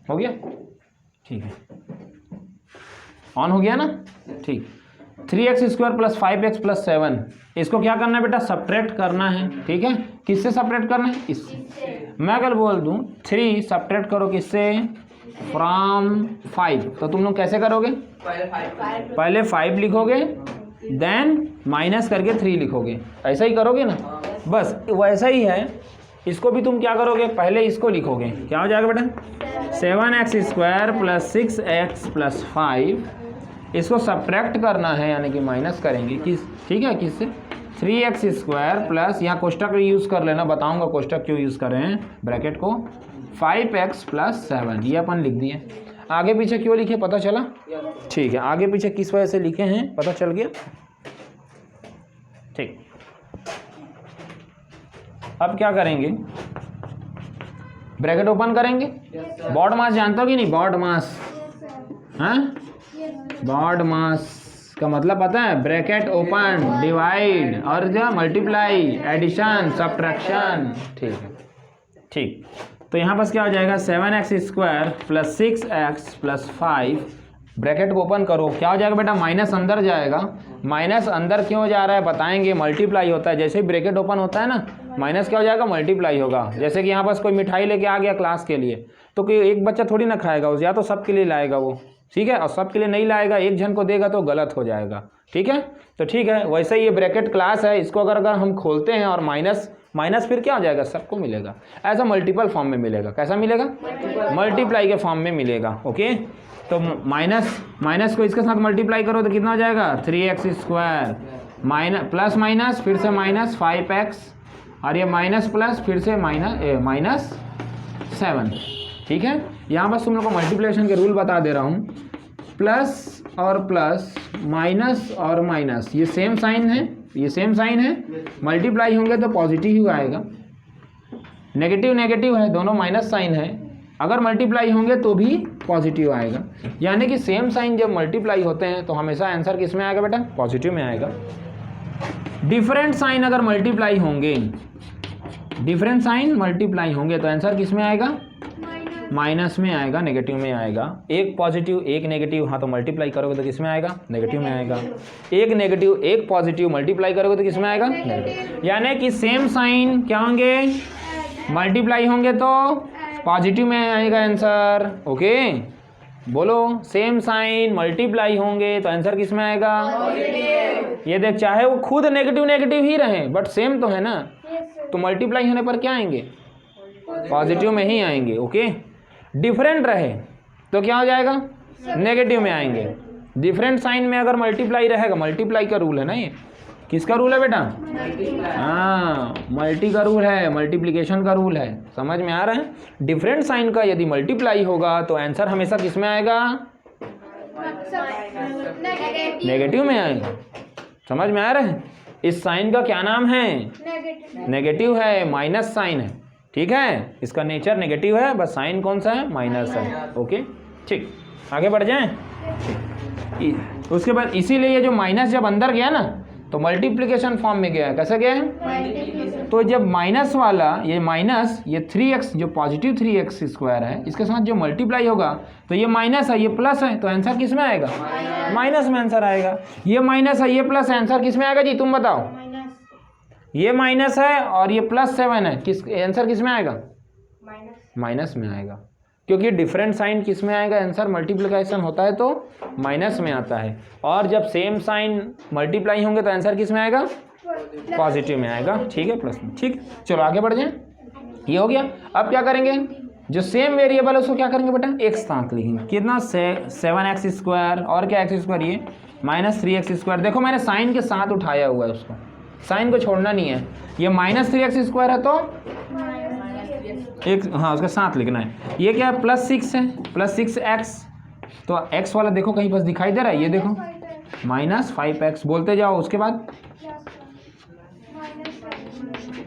हो गया, ठीक है, ऑन हो गया ना, ठीक। 3x² + 5x + 7, इसको क्या करना है बेटा, सब्ट्रैक्ट करना है, ठीक है। किससे सब्ट्रैक्ट करना है, इससे। मैं अगर बोल दूं 3 सब्ट्रैक्ट करो किससे, फ्रॉम 5, तो तुम लोग कैसे करोगे, पहले 5 लिखोगे, देन माइनस करके 3 लिखोगे, ऐसा ही करोगे ना, बस वैसा ही है। इसको भी तुम क्या करोगे, पहले इसको लिखोगे, क्या हो जाएगा बेटा, 7x² + 6x + 5, इसको सब्ट्रैक्ट करना है यानी कि माइनस करेंगे किस, ठीक है, किससे, 3x² प्लस, यहाँ कोष्टक यूज़ कर लेना, बताऊंगा कोष्टक क्यों यूज़ कर रहे हैं ब्रैकेट को, 5x + 7, ये अपन लिख दिए। आगे पीछे क्यों लिखे पता चला, ठीक है, आगे पीछे किस वजह से लिखे हैं पता चल गया, ठीक। अब क्या करेंगे, ब्रैकेट ओपन करेंगे, बॉड मास जानते हो कि नहीं, बॉड मास, हाँ, बॉड मास का मतलब पता है, ब्रैकेट ओपन, डिवाइड और जो मल्टीप्लाई, एडिशन, सब्ट्रैक्शन, ठीक है, ठीक। तो यहाँ पास क्या हो जाएगा, 7x² + 6x + 5, ब्रैकेट को ओपन करो, क्या हो जाएगा बेटा, माइनस अंदर जाएगा, माइनस अंदर क्यों जा रहा है बताएंगे, मल्टीप्लाई होता है, जैसे ही ब्रैकेट ओपन होता है ना, माइनस क्या हो जाएगा, मल्टीप्लाई होगा। जैसे कि यहाँ पास कोई मिठाई लेके आ गया क्लास के लिए, तो कोई एक बच्चा थोड़ी ना खाएगा उसे, या तो सबके लिए लाएगा वो, ठीक है, और सबके लिए नहीं लाएगा, एक जन को देगा तो गलत हो जाएगा, ठीक है। तो ठीक है, वैसे ही ये ब्रैकेट क्लास है, इसको अगर हम खोलते हैं और माइनस माइनस फिर क्या हो जाएगा, सबको मिलेगा, ऐसा मल्टीपल फॉर्म में मिलेगा, कैसा मिलेगा, मल्टीप्लाई के फॉर्म में मिलेगा, ओके। तो माइनस को इसके साथ मल्टीप्लाई करो तो कितना हो जाएगा, 3x² प्लस माइनस फिर से माइनस 5x, और ये माइनस प्लस फिर से माइनस 7, ठीक है। यहाँ बस तुम लोग को मल्टीप्लिकेशन के रूल बता दे रहा हूँ, प्लस और प्लस, माइनस और माइनस, ये सेम साइन है, ये सेम साइन है, मल्टीप्लाई होंगे तो पॉजिटिव ही आएगा, नेगेटिव नेगेटिव है, दोनों माइनस साइन है, अगर मल्टीप्लाई होंगे तो भी पॉजिटिव आएगा, यानी कि सेम साइन जब मल्टीप्लाई होते हैं तो हमेशा आंसर किस में आएगा बेटा, पॉजिटिव में आएगा। डिफरेंट साइन अगर मल्टीप्लाई होंगे, डिफरेंट साइन मल्टीप्लाई होंगे तो आंसर किस में आएगा, माइनस में आएगा, नेगेटिव में आएगा। एक पॉजिटिव एक नेगेटिव, हाँ तो मल्टीप्लाई करोगे तो किस में आएगा, नेगेटिव में आएगा। एक नेगेटिव एक पॉजिटिव मल्टीप्लाई करोगे तो किस में आएगा, नेगेटिव। यानी कि सेम साइन क्या होंगे, मल्टीप्लाई होंगे तो पॉजिटिव में आएगा आंसर, ओके। बोलो, सेम साइन मल्टीप्लाई होंगे तो आंसर किस में आएगा, ये देख, चाहे वो खुद नेगेटिव नेगेटिव ही रहे बट सेम तो है ना, तो मल्टीप्लाई होने पर क्या आएंगे, पॉजिटिव में ही आएंगे, ओके। डिफरेंट रहे तो क्या हो जाएगा, नेगेटिव में आएंगे। डिफरेंट साइन में अगर मल्टीप्लाई रहेगा, मल्टीप्लाई का रूल है ना, ये किसका रूल है बेटा, हाँ, मल्टी का रूल है, मल्टीप्लिकेशन का रूल है, समझ में आ रहा है। डिफरेंट साइन का यदि मल्टीप्लाई होगा तो आंसर हमेशा किस में आएगा, नेगेटिव में आएगा, समझ में आ रहा है। इस साइन का क्या नाम है, नेगेटिव है, माइनस साइन है, ठीक है, इसका नेचर नेगेटिव है, बस साइन कौन सा है, माइनस है, ओके, ठीक। आगे बढ़ जाएं, उसके बाद इसीलिए ये जो माइनस जब अंदर गया ना तो मल्टीप्लिकेशन फॉर्म में गया है, कैसा गया है, तो जब माइनस वाला ये माइनस, ये 3x जो पॉजिटिव 3x² है, इसके साथ जो मल्टीप्लाई होगा तो ये माइनस है ये प्लस है, तो आंसर किस में आएगा, माइनस में आंसर आएगा। ये माइनस है ये प्लस है, आंसर किस में आएगा जी, तुम बताओ। ये माइनस है और ये +7 है, किस आंसर किस में आएगा, माइनस में आएगा, क्योंकि डिफरेंट साइन किस में आएगा, आंसर मल्टीप्लिकेशन होता है तो माइनस में आता है, और जब सेम साइन मल्टीप्लाई होंगे तो आंसर किस में आएगा, पॉजिटिव में आएगा, ठीक है, प्लस में, ठीक। चलो आगे बढ़ जाएं, ये हो गया। अब क्या करेंगे, जो सेम वेरिएबल है उसको क्या करेंगे बेटा, एक साथ लिखेंगे, कितना 7x² और क्या x², ये -3x²। देखो मैंने साइन के साथ उठाया हुआ है उसको, साइन को छोड़ना नहीं है, ये -3x² है तो एक, हाँ उसके साथ लिखना है। ये क्या है, +6 है, +6x, तो x वाला देखो कहीं पास दिखाई दे रहा है, ये देखो -5x, बोलते जाओ, उसके बाद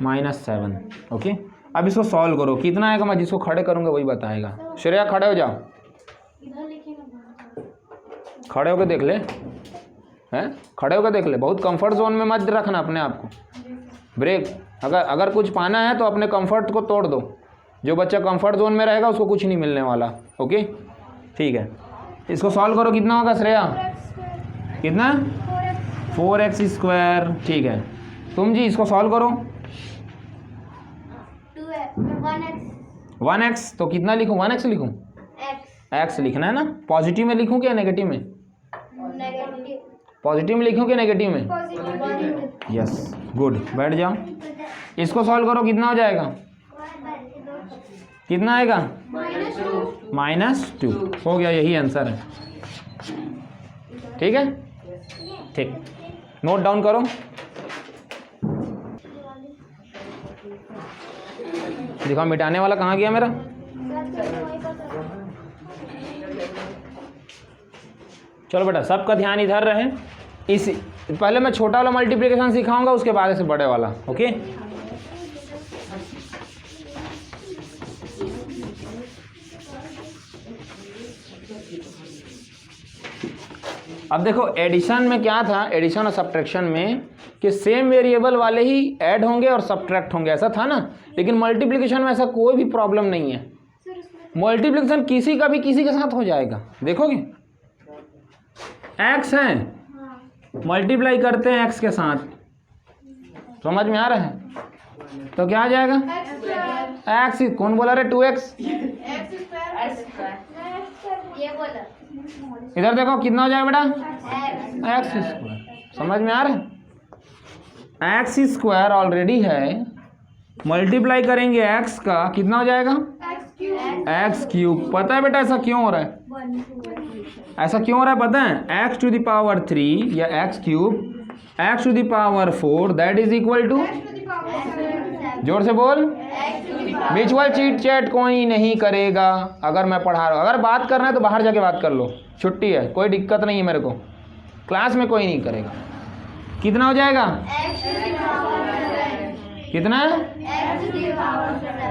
-7, ओके। अब इसको सॉल्व करो, कितना आएगा, मैं जिसको खड़े करूँगा वही बताएगा। श्रेया खड़े हो जाओ, खड़े होकर देख ले, हैं, खड़े होकर देख ले, बहुत कंफर्ट जोन में मत रखना अपने आप को, ब्रेक, अगर कुछ पाना है तो अपने कंफर्ट को तोड़ दो, जो बच्चा कंफर्ट जोन में रहेगा उसको कुछ नहीं मिलने वाला। ओके ठीक है, इसको सॉल्व करो, कितना होगा श्रेया? कितना? 4x square. ठीक है, तुम जी इसको सॉल्व करो। 1x तो कितना लिखूं? 1x लिखूं? x लिखना है ना। पॉजिटिव में लिखूं क्या नेगेटिव में? पॉजिटिव में लिखूं क्या नेगेटिव में? यस गुड, बैठ जाओ। इसको सॉल्व करो, कितना हो जाएगा? कितना आएगा? -2 हो गया, यही आंसर है। ठीक है, ठीक, नोट डाउन करो। दिखाओ मिटाने वाला कहाँ गया मेरा? चलो बेटा, सबका ध्यान इधर रहे। इस पहले मैं छोटा वाला मल्टीप्लिकेशन सिखाऊंगा, उसके बाद से बड़े वाला। ओके अब देखो, एडिशन में क्या था, एडिशन और सब्ट्रैक्शन में कि सेम वेरिएबल वाले ही ऐड होंगे और सब्ट्रैक्ट होंगे, ऐसा था ना। लेकिन मल्टीप्लिकेशन में ऐसा कोई भी प्रॉब्लम नहीं है। मल्टीप्लिकेशन किसी का भी किसी के साथ हो जाएगा। देखोगे एक्स है, मल्टीप्लाई करते हैं एक्स के साथ, समझ में आ रहा है? तो क्या आ जाएगा? एक्स। कौन बोला रे? 2x। इधर देखो कितना हो जाएगा बेटा? X square. समझ में आ रहा है? एक्स स्क्वायर ऑलरेडी है, मल्टीप्लाई करेंगे एक्स का, कितना हो जाएगा? X cube. पता है बेटा ऐसा क्यों हो रहा है? ऐसा क्यों हो रहा है पता है? एक्स टू द पावर 3 या x cube, x to the power 4 that is equal to, जोर से बोल, म्यूचुअल चीट चैट कोई नहीं करेगा। अगर मैं पढ़ा रहा हूँ, अगर बात करना है तो बाहर जाके बात कर लो, छुट्टी है, कोई दिक्कत नहीं है मेरे को, क्लास में कोई नहीं करेगा। कितना हो जाएगा? कितना?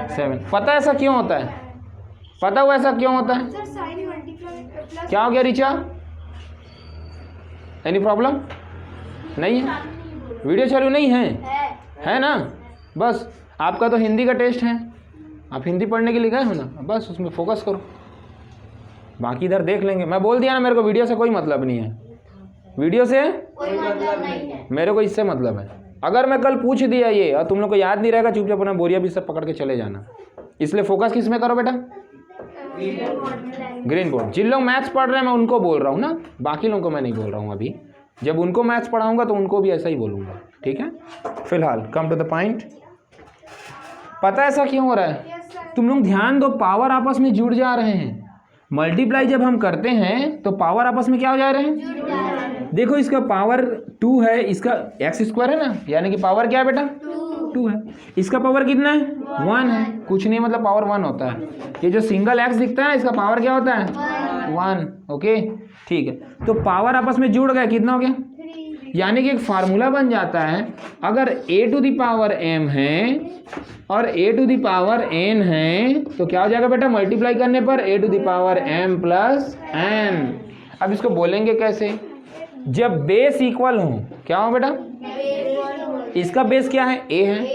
7। पता है ऐसा क्यों होता है? पता हुआ ऐसा क्यों होता है? क्या हो गया रिचा? Any problem? नहीं है? वीडियो चालू नहीं है? है ना? बस आपका तो हिंदी का टेस्ट है, आप हिंदी पढ़ने के लिए गए हो ना, बस उसमें फोकस करो, बाकी इधर देख लेंगे। मैं बोल दिया ना, मेरे को वीडियो से कोई मतलब नहीं है, वीडियो से कोई मतलब नहीं है, मेरे को इससे मतलब है। अगर मैं कल पूछ दिया ये और तुम लोग को याद नहीं रहेगा, चुपचाप अपना बोरिया भी सब पकड़ के चले जाना। इसलिए फोकस किस में करो बेटा? Green board. जिन लोग मैथ्स पढ़ रहे हैं मैं उनको बोल रहा हूँ ना, बाकी लोगों को मैं नहीं बोल रहा हूँ अभी। जब उनको मैथ्स पढ़ाऊंगा तो उनको भी ऐसा ही बोलूँगा, ठीक है? फिलहाल कम टू द पॉइंट। पता है ऐसा क्यों हो रहा है? तुम लोग ध्यान दो, पावर आपस में जुड़ जा रहे हैं। मल्टीप्लाई जब हम करते हैं तो पावर आपस में क्या हो जा रहे हैं? देखो इसका पावर 2 है, इसका एक्स स्क्वायर है ना, यानी कि पावर क्या है बेटा? 2 है। इसका पावर कितना है? 1 है। कुछ नहीं, मतलब पावर 1 होता है। ये जो सिंगल एक्स दिखता है ना, इसका पावर क्या होता है? 1। ओके ठीक है, तो पावर आपस में जुड़ गए, कितना हो गया? यानी कि एक फार्मूला बन जाता है, अगर a to the power m है और a to the power n है तो क्या हो जाएगा बेटा? मल्टीप्लाई करने पर a to the power m plus n। अब इसको बोलेंगे कैसे? जब बेस इक्वल हो, क्या हो बेटा? इसका बेस क्या है? a है,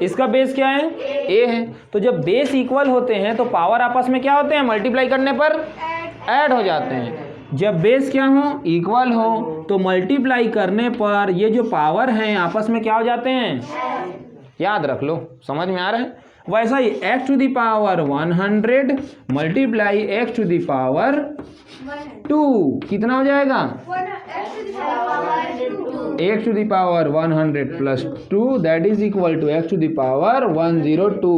इसका बेस क्या है? a है। तो जब बेस इक्वल होते हैं तो पावर आपस में क्या होते हैं? मल्टीप्लाई करने पर ऐड हो जाते हैं। जब बेस क्या हो? इक्वल हो, तो मल्टीप्लाई करने पर ये जो पावर हैं आपस में क्या हो जाते हैं? याद रख लो, समझ में आ रहा है? वैसा ही x to the power 100 multiply x to the power 2 कितना हो जाएगा? x to the power 100 plus 2 that is equal to x to the power 102।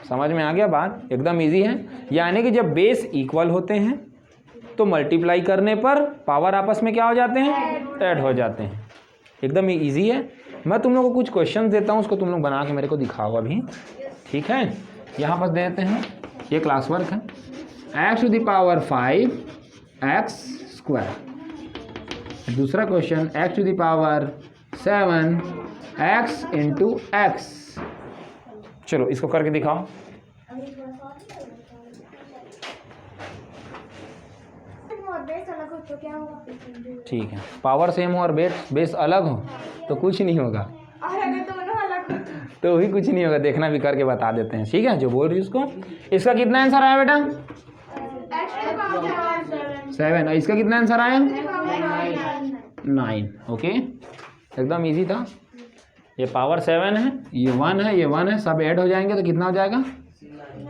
समझ में आ गया बात? एकदम इजी है। यानी कि जब बेस इक्वल होते हैं तो मल्टीप्लाई करने पर पावर आपस में क्या हो जाते हैं? ऐड हो जाते हैं। एकदम इजी है। मैं तुम लोगों को कुछ क्वेश्चन देता हूँ, उसको तुम लोग बना के मेरे को दिखाओ अभी, ठीक है? यहाँ पर देते हैं, ये क्लास वर्क है। X to the power 5 x square. दूसरा question, x to the power 7 x into x. चलो इसको करके दिखाओ। ठीक है, पावर सेम हो और बेस अलग हो तो कुछ नहीं होगा। तो भी कुछ नहीं होगा, देखना भी करके बता देते हैं, ठीक है, जो बोल रही है उसको। इसका कितना आंसर आया बेटा? 7। और इसका कितना आंसर आया? 9। ओके, एकदम इजी था। ये पावर 7 है, ये 1 है, ये 1 है, सब ऐड हो जाएंगे तो कितना हो जाएगा?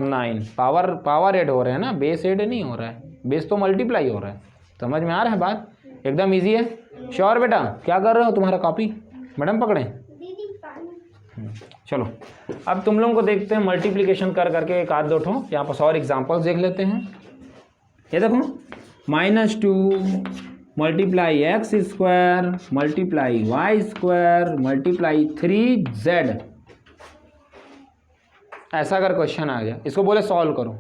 9। पावर ऐड हो रहे हैं ना, बेस ऐड नहीं हो रहा है, बेस तो मल्टीप्लाई हो रहा है। समझ में आ रहा है बात? एकदम इजी है। श्योर बेटा? क्या कर रहे हो? तुम्हारा कॉपी मैडम पकड़े? चलो अब तुम लोगों को देखते हैं मल्टीप्लिकेशन कर करके एक आध दो ठो यहाँ पर और एग्जांपल्स देख लेते हैं। ये देखो, -2 multiply x square multiply y square multiply 3z, ऐसा अगर क्वेश्चन आ गया, इसको बोले सॉल्व करो,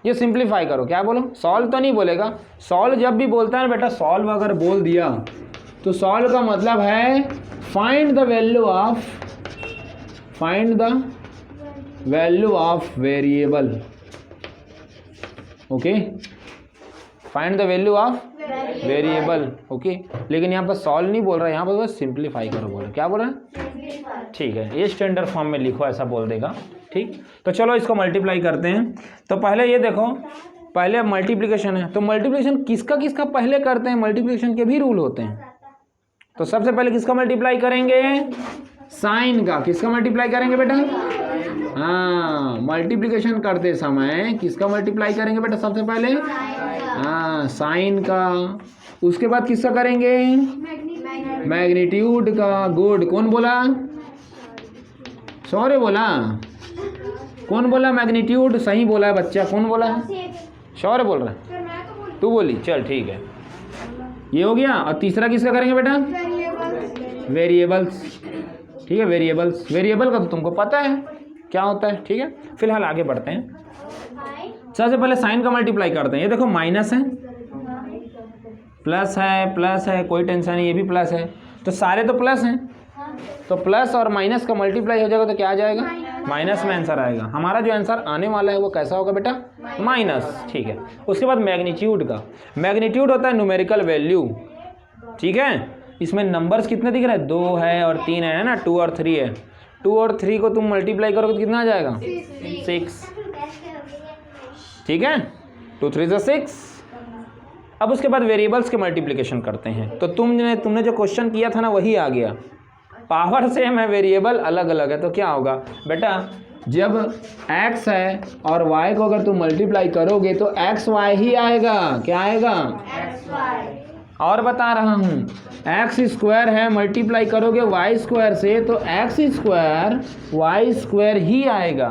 ये सिंप्लीफाई करो। क्या बोलो? सॉल्व तो नहीं बोलेगा। सॉल्व जब भी बोलता है ना बेटा, सॉल्व अगर बोल दिया तो सॉल्व का मतलब है find the value of variable. Okay, find the value of variable. Okay, लेकिन यहाँ पर सॉल्व नहीं बोल रहा है, यहाँ पर बस सिंप्लीफाई करो बोल रहा है। क्या बोल रहा है? ठीक है, ये स्टैंडर्ड फॉर्म में लिखो, ऐसा बोल देगा। ठीक, तो चलो इसको मल्टीप्लाई करते हैं। तो पहले ये देखो, पहले मल्टीप्लिकेशन है, तो मल्टीप्लिकेशन किसका किसका पहले करते हैं? मल्टीप्लिकेशन के भी रूल होते हैं। तो सबसे पहले किसका मल्टीप्लाई करेंगे? साइन का। किसका मल्टीप्लाई करेंगे बेटा? हाँ, मल्टीप्लिकेशन करते समय किसका मल्टीप्लाई करेंगे बेटा? सबसे पहले हाँ, साइन का। उसके बाद किसका करेंगे? मैग्नीट्यूड का। गुड। कौन बोला? सॉरी बोला? कौन बोला? मैग्नीट्यूड सही बोला है बच्चा। कौन बोला है? शौर्य बोल रहा है। तू बोली? चल ठीक है, ये हो गया। और तीसरा किसका करेंगे बेटा? वेरिएबल्स। ठीक है, वेरिएबल्स। वेरिएबल का तो तुमको पता है क्या होता है। ठीक है, फिलहाल आगे बढ़ते हैं। सबसे पहले साइन का मल्टीप्लाई करते हैं। ये देखो, माइनस है, प्लस है, कोई टेंशन नहीं, ये भी प्लस है, तो सारे तो प्लस हैं। तो प्लस और माइनस का मल्टीप्लाई हो जाएगा तो क्या आ जाएगा? माइनस में आंसर आएगा। हमारा जो आंसर आने वाला है वो कैसा होगा बेटा? माइनस। ठीक है, उसके बाद मैग्नीट्यूड का। मैग्नीट्यूड होता है न्यूमेरिकल वैल्यू। ठीक है, इसमें नंबर्स कितने दिख रहे हैं? 2 है और 3 है ना, 2 और 3 है। 2 और 3 को तुम मल्टीप्लाई करोगे तो कितना आ जाएगा? 6। ठीक है, 2 3 = 6। अब उसके बाद वेरिएबल्स के मल्टीप्लिकेशन करते हैं। तो तुमने जो क्वेश्चन किया था ना, वही आ गया। पावर सेम है, वेरिएबल अलग अलग है, तो क्या होगा बेटा? जब x है और y को अगर तुम मल्टीप्लाई करोगे तो एक्स वाई ही आएगा। क्या आएगा? और बता रहा हूँ, एक्स स्क्वायर है, मल्टीप्लाई करोगे वाई स्क्वायर से तो एक्स स्क्वायर वाई स्क्वायर ही आएगा।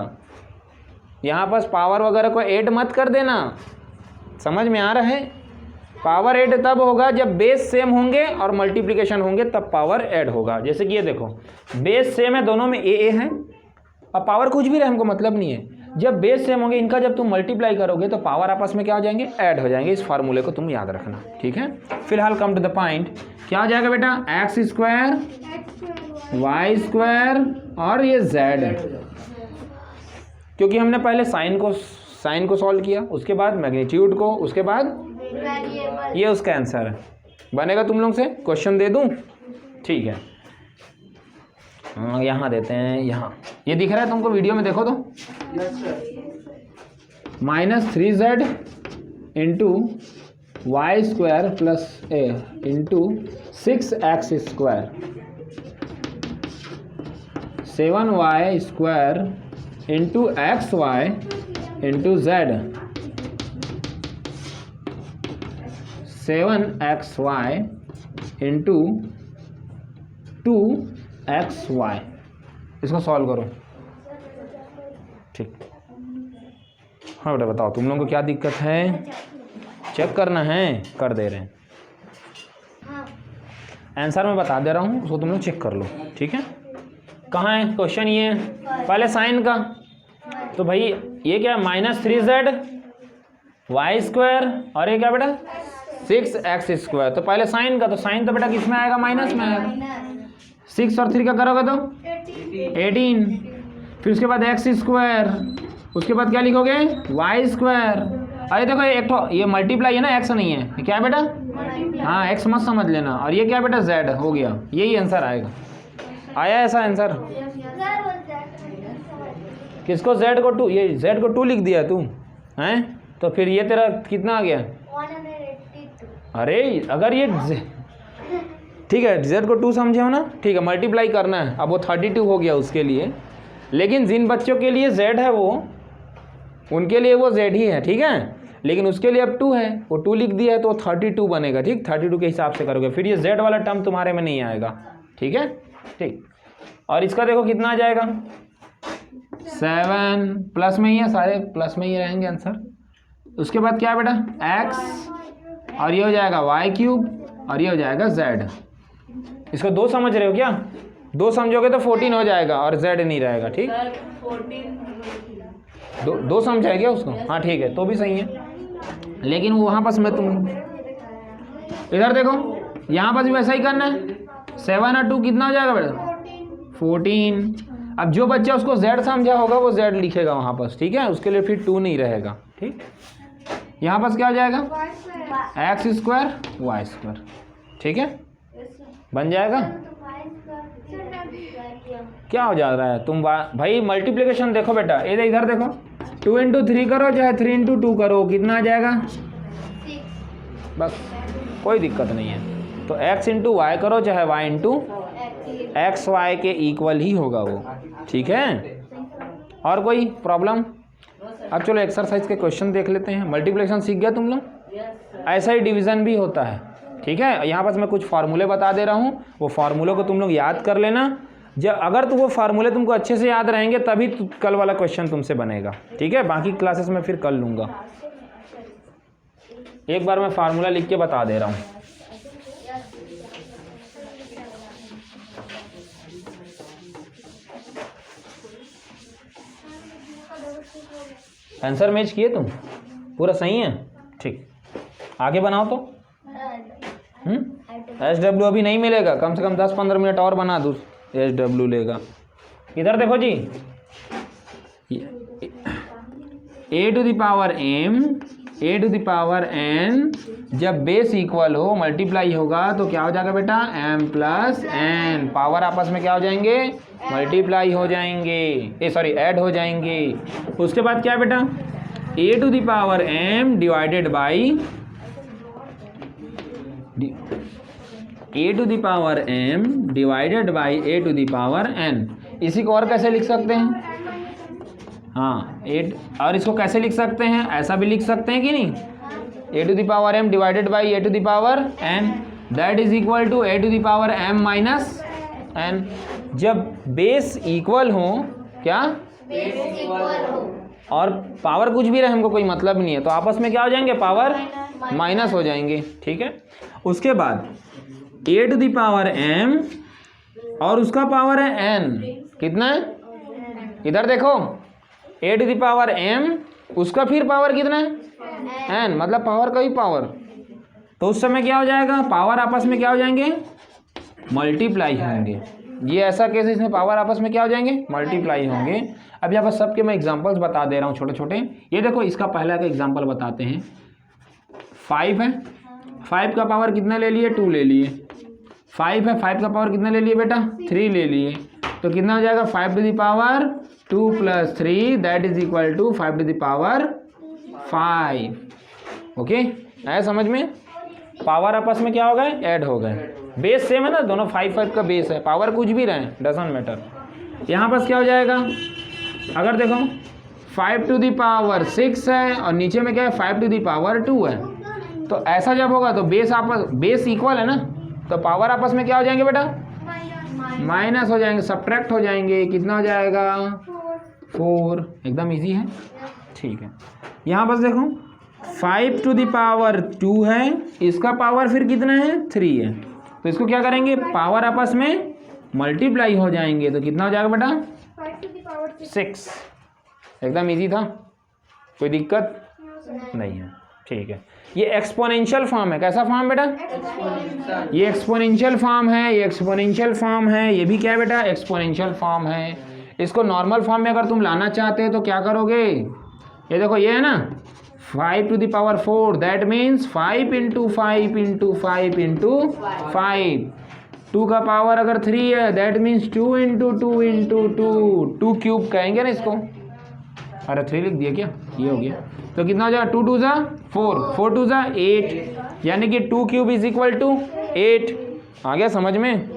यहाँ पर पावर वगैरह को ऐड मत कर देना। समझ में आ रहा है? पावर ऐड तब होगा जब बेस सेम होंगे और मल्टीप्लिकेशन होंगे, तब पावर ऐड होगा। जैसे कि ये देखो, बेस सेम है, दोनों में ए है, अब पावर कुछ भी रहे हमको मतलब नहीं है। जब बेस सेम होंगे, इनका जब तुम मल्टीप्लाई करोगे तो पावर आपस में क्या हो जाएंगे? ऐड हो जाएंगे। इस फार्मूले को तुम याद रखना। ठीक है, फिलहाल कम टू द पॉइंट। क्या हो जाएगा बेटा? एक्स स्क्वायर वाई स्क्वायर और ये जेड, क्योंकि हमने पहले साइन को सॉल्व किया, उसके बाद मैग्नीट्यूड को, उसके बाद ये उसका आंसर है। बनेगा तुम लोग से? क्वेश्चन दे दूं? ठीक है, हाँ, यहाँ देते हैं। यहाँ ये दिख रहा है तुमको वीडियो में? देखो तो, -3z into y square plus a into 6x square 7y square into xy into z 7xy into 2xy। इसको सॉल्व करो। ठीक, हाँ बेटा बताओ, तुम लोगों को क्या दिक्कत है? चेक करना है? कर दे रहे हैं। आंसर मैं बता दे रहा हूँ, उसको तुम लोग चेक कर लो। ठीक है, कहाँ है क्वेश्चन? ये पहले साइन का। तो भाई ये क्या है? -3z वाई स्क्वायर और ये क्या बेटा? 6x square. तो पहले साइन का, तो साइन तो बेटा किस में आएगा? माइनस में आएगा। 6 और 3 का करोगे तो 18। फिर उसके बाद x स्क्वायर, उसके बाद क्या लिखोगे? Y square. अरे देखो, एक तो ये मल्टीप्लाई है ना, x नहीं है। क्या बेटा? हाँ, x मत समझ लेना। और ये क्या बेटा? z हो गया। यही आंसर आएगा। आया ऐसा आंसर? किसको z को 2, ये z को 2 लिख दिया तू हैं, तो फिर ये तेरा कितना आ गया 182। अरे अगर ये ठीक है z को 2 समझे हो ना, ठीक है मल्टीप्लाई करना है, अब वो 32 हो गया उसके लिए, लेकिन जिन बच्चों के लिए z है वो उनके लिए वो z ही है, ठीक है, लेकिन उसके लिए अब 2 है, वो 2 लिख दिया है तो 32 बनेगा, ठीक 32 के हिसाब से करोगे, फिर ये z वाला टर्म तुम्हारे में नहीं आएगा, ठीक है, ठीक। और इसका देखो कितना आ जाएगा 7, प्लस में ही है, सारे प्लस में ही रहेंगे आंसर। उसके बाद क्या है बेटा x, और ये हो जाएगा y3 और ये हो जाएगा z। इसको 2 समझ रहे हो क्या, 2 समझोगे तो 14 हो जाएगा और z नहीं रहेगा, ठीक, 2 समझा है क्या उसको, हाँ ठीक है तो भी सही है, लेकिन वहाँ पास मैं तुम इधर देखो यहाँ पास भी वैसा ही करना है, 7 और 2 कितना हो जाएगा बेटा 14। अब जो बच्चा उसको z समझा होगा वो z लिखेगा वहाँ पास, ठीक है, उसके लिए फिर 2 नहीं रहेगा, ठीक। यहाँ पास क्या हो जाएगा x² y², ठीक है, बन जाएगा। क्या हो जा रहा है तुम भाई, मल्टीप्लिकेशन देखो बेटा, ये इधर देखो 2 इंटू 3 करो चाहे 3 इंटू 2 करो, कितना आ जाएगा 6, बस कोई दिक्कत नहीं है। तो x इंटू वाई करो चाहे y इंटू एक्स वाई के इक्वल ही होगा वो, ठीक है। और कोई प्रॉब्लम? अब चलो एक्सरसाइज के क्वेश्चन देख लेते हैं। मल्टीप्लिकेशन सीख गया तुम लोग, ऐसा ही डिवीज़न भी होता है, ठीक है। यहाँ पास मैं कुछ फार्मूले बता दे रहा हूँ, वो फार्मूलों को तुम लोग याद कर लेना। जब अगर तो वो फार्मूले तुमको अच्छे से याद रहेंगे तभी कल वाला क्वेश्चन तुमसे बनेगा, ठीक है। बाकी क्लासेस में फिर कर लूँगा। एक बार मैं फार्मूला लिख के बता दे रहा हूँ। आंसर मैच किए तुम, पूरा सही है, ठीक। आगे बनाओ तो SW अभी नहीं मिलेगा, कम से कम 10-15 मिनट और बना दूँ, SW लेगा। इधर देखो जी, a to the power m a to the power n जब बेस इक्वल हो मल्टीप्लाई होगा तो क्या हो जाएगा बेटा m प्लस n, पावर आपस में क्या हो जाएंगे मल्टीप्लाई हो जाएंगे, सॉरी ऐड हो जाएंगे। उसके बाद क्या है बेटा a to the power m divided by a to the power m divided by a to the power n। इसी को और कैसे लिख सकते हैं, हाँ 8, और इसको कैसे लिख सकते हैं, ऐसा भी लिख सकते हैं कि नहीं, a to the power m divided by a to the power n that is equal to a to the power m minus n। जब बेस इक्वल हो, क्या बेस इक्वल हो और पावर कुछ भी रहे हमको कोई मतलब नहीं है, तो आपस में क्या हो जाएंगे पावर माइनस हो जाएंगे, ठीक है। उसके बाद a to the power m और उसका पावर है n, कितना है, इधर देखो a to the power m उसका फिर पावर कितना है n, मतलब पावर का ही पावर, तो उस समय क्या हो जाएगा पावर आपस में क्या हो जाएंगे मल्टीप्लाई होंगे। ये ऐसा केस, इसमें पावर आपस में क्या हो जाएंगे मल्टीप्लाई होंगे। अब यहाँ पर सबके मैं एग्जांपल्स बता दे रहा हूँ छोटे छोटे। ये देखो इसका पहला का एग्जांपल बताते हैं। 5 है, 5 का पावर कितना ले लिए 2 ले लिए, 5 है, 5 का पावर कितना ले लिए बेटा 3 ले लिए, तो कितना हो जाएगा 5 to the power 2 plus 3 that is equal to 5 to the power 5। Okay, आया समझ में, पावर आपस में क्या हो गए ऐड हो गए, बेस सेम है ना दोनों, 5 का बेस है, पावर कुछ भी रहे डजंट मैटर। यहाँ पास क्या हो जाएगा, अगर देखो 5 टू द पावर 6 है और नीचे में क्या है 5 टू द पावर 2 है, तो ऐसा जब होगा तो बेस इक्वल है ना, तो पावर आपस में क्या हो जाएंगे बेटा माइनस हो जाएंगे, सब्ट्रैक्ट हो जाएंगे, कितना हो जाएगा 4। एकदम इजी है, ठीक है। यहाँ पास देखो 5 टू द पावर 2 है, इसका पावर फिर कितना है 3 है, तो इसको क्या करेंगे पावर आपस में मल्टीप्लाई हो जाएंगे, तो कितना हो जाएगा बेटा 5 टू द पावर 6। एकदम इजी था, कोई दिक्कत नहीं है, ठीक है। ये एक्सपोनेंशियल फॉर्म है, कैसा फॉर्म बेटा ये एक्सपोनेंशियल फॉर्म है, ये एक्सपोनेंशियल फॉर्म है, ये भी क्या है बेटा एक्सपोनेंशियल फॉर्म है। इसको नॉर्मल फॉर्म में अगर तुम लाना चाहते हो तो क्या करोगे, ये देखो ये है ना 5 to the power 4 that means 5 into 5 into 5 into 5। 2 का पावर अगर 3 है that means 2 into 2 into 2 cube कहेंगे ना इसको, अरे 3 लिख दिया क्या, ये हो गया। तो कितना हो जाएगा, 2 2 ज़ा 4, 4 2 ज़ा 8, यानी कि 2 क्यूब इज इक्वल टू 8। आ गया समझ में?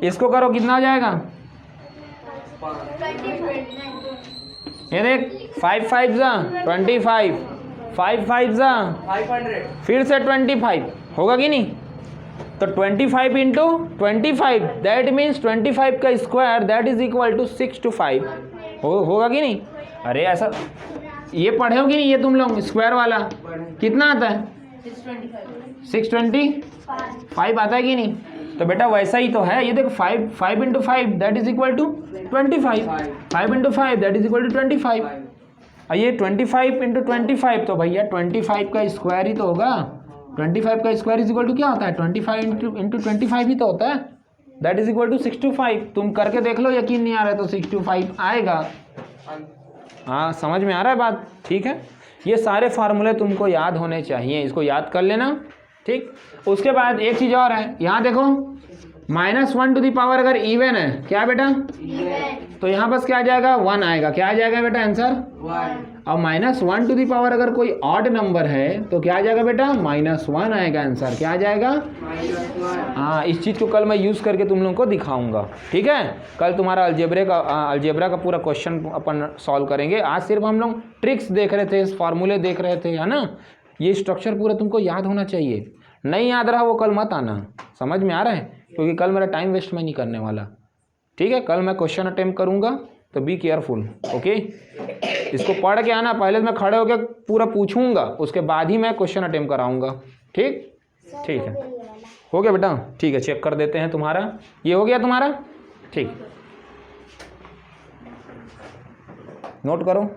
इसको करो कितना हो जाएगा, 29. ये देख 5 5 ज़ा 25, 5 5 ज़ा 500 फिर से 25 होगा कि नहीं? तो 25 इंटू 25 दैट मीन्स 25 का square that is equal to 6 to 5 होगा कि नहीं? अरे ऐसा ये पढ़े हो कि नहीं ये तुम लोग स्क्वायर वाला कितना आता है, 625 आता है कि नहीं? तो बेटा वैसा ही तो है, ये देखो 5 into 5 that is equal to 25, 5 into 5 that is equal to 25। और ये 25 इंटू 25 तो भैया 25 का स्क्वायर ही तो होगा। 25 का स्क्वायर इज इक्वल टू क्या होता है, 25 इंटू 25 ही तो होता है, दैट इज इक्वल टू 625। तुम करके देख लो, यकीन नहीं आ रहा है तो 625 आएगा। हाँ समझ में आ रहा है बात? ठीक है, ये सारे फार्मूले तुमको याद होने चाहिए, इसको याद कर लेना। ठीक, उसके बाद एक चीज़ और है, यहाँ देखो -1 टू द पावर अगर इवन है क्या बेटा, तो यहाँ बस क्या आ जाएगा, 1 आएगा। क्या आ जाएगा बेटा आंसर, 1। और -1 टू द पावर अगर कोई ऑड नंबर है तो क्या आ जाएगा बेटा, -1 आएगा आंसर। क्या आ जाएगा, -1। हाँ इस चीज़ को कल मैं यूज़ करके तुम लोगों को दिखाऊंगा। ठीक है, कल तुम्हारा अलजेब्रा का पूरा क्वेश्चन अपन सॉल्व करेंगे। आज सिर्फ हम लोग ट्रिक्स देख रहे थे, फार्मूले देख रहे थे, है ना। ये स्ट्रक्चर पूरा तुमको याद होना चाहिए, नहीं याद रहा वो कल मत आना, समझ में आ रहा है? क्योंकि कल मेरा टाइम वेस्ट मैं नहीं करने वाला। ठीक है, कल मैं क्वेश्चन अटेम्प्ट करूँगा, तो बी केयरफुल। ओके, इसको पढ़ के आना, पहले मैं खड़े होकर पूरा पूछूंगा, उसके बाद ही मैं क्वेश्चन अटेम्प्ट कराऊंगा। ठीक, ठीक है, हो गया बेटा? ठीक है, चेक कर देते हैं तुम्हारा, ये हो गया तुम्हारा? ठीक, नोट करो।